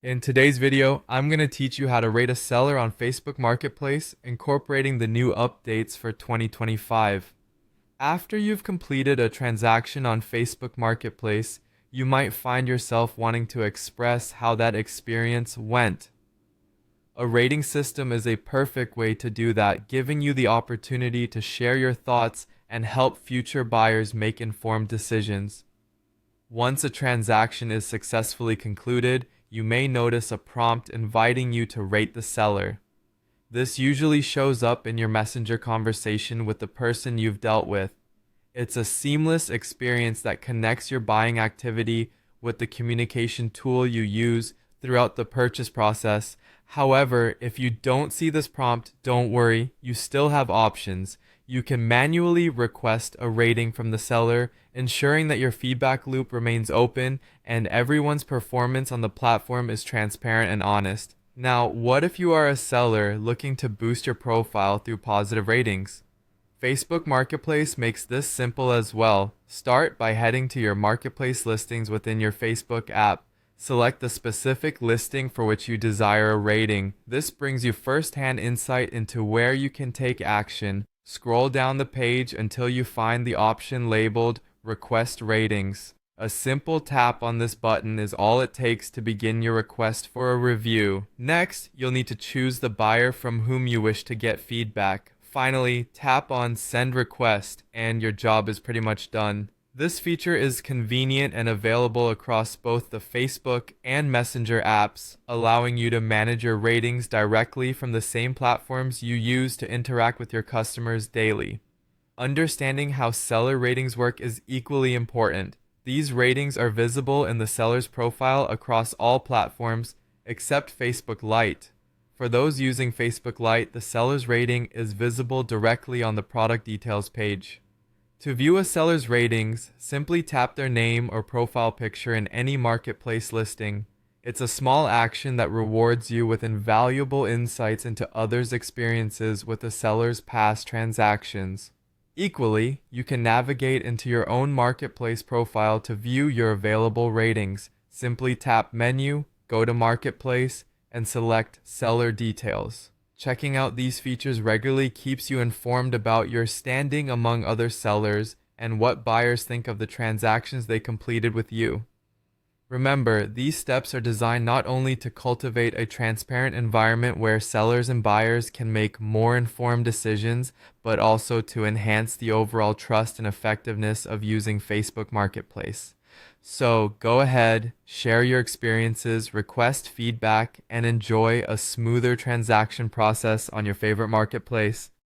In today's video, I'm going to teach you how to rate a seller on Facebook Marketplace, incorporating the new updates for 2025. After you've completed a transaction on Facebook Marketplace, you might find yourself wanting to express how that experience went. A rating system is a perfect way to do that, giving you the opportunity to share your thoughts and help future buyers make informed decisions. Once a transaction is successfully concluded, you may notice a prompt inviting you to rate the seller. This usually shows up in your messenger conversation with the person you've dealt with. It's a seamless experience that connects your buying activity with the communication tool you use throughout the purchase process. However, if you don't see this prompt, don't worry, you still have options. You can manually request a rating from the seller, ensuring that your feedback loop remains open and everyone's performance on the platform is transparent and honest. Now, what if you are a seller looking to boost your profile through positive ratings? Facebook Marketplace makes this simple as well. Start by heading to your marketplace listings within your Facebook app. Select the specific listing for which you desire a rating. This brings you first-hand insight into where you can take action. Scroll down the page until you find the option labeled Request Ratings. A simple tap on this button is all it takes to begin your request for a review. Next, you'll need to choose the buyer from whom you wish to get feedback. Finally, tap on Send Request and your job is pretty much done. This feature is convenient and available across both the Facebook and Messenger apps, allowing you to manage your ratings directly from the same platforms you use to interact with your customers daily. Understanding how seller ratings work is equally important. These ratings are visible in the seller's profile across all platforms except Facebook Lite. For those using Facebook Lite, the seller's rating is visible directly on the product details page. To view a seller's ratings, simply tap their name or profile picture in any marketplace listing. It's a small action that rewards you with invaluable insights into others' experiences with the seller's past transactions. Equally, you can navigate into your own marketplace profile to view your available ratings. Simply tap Menu, go to Marketplace, and select Seller Details. Checking out these features regularly keeps you informed about your standing among other sellers and what buyers think of the transactions they completed with you. Remember, these steps are designed not only to cultivate a transparent environment where sellers and buyers can make more informed decisions, but also to enhance the overall trust and effectiveness of using Facebook Marketplace. So go ahead, share your experiences, request feedback, and enjoy a smoother transaction process on your favorite marketplace.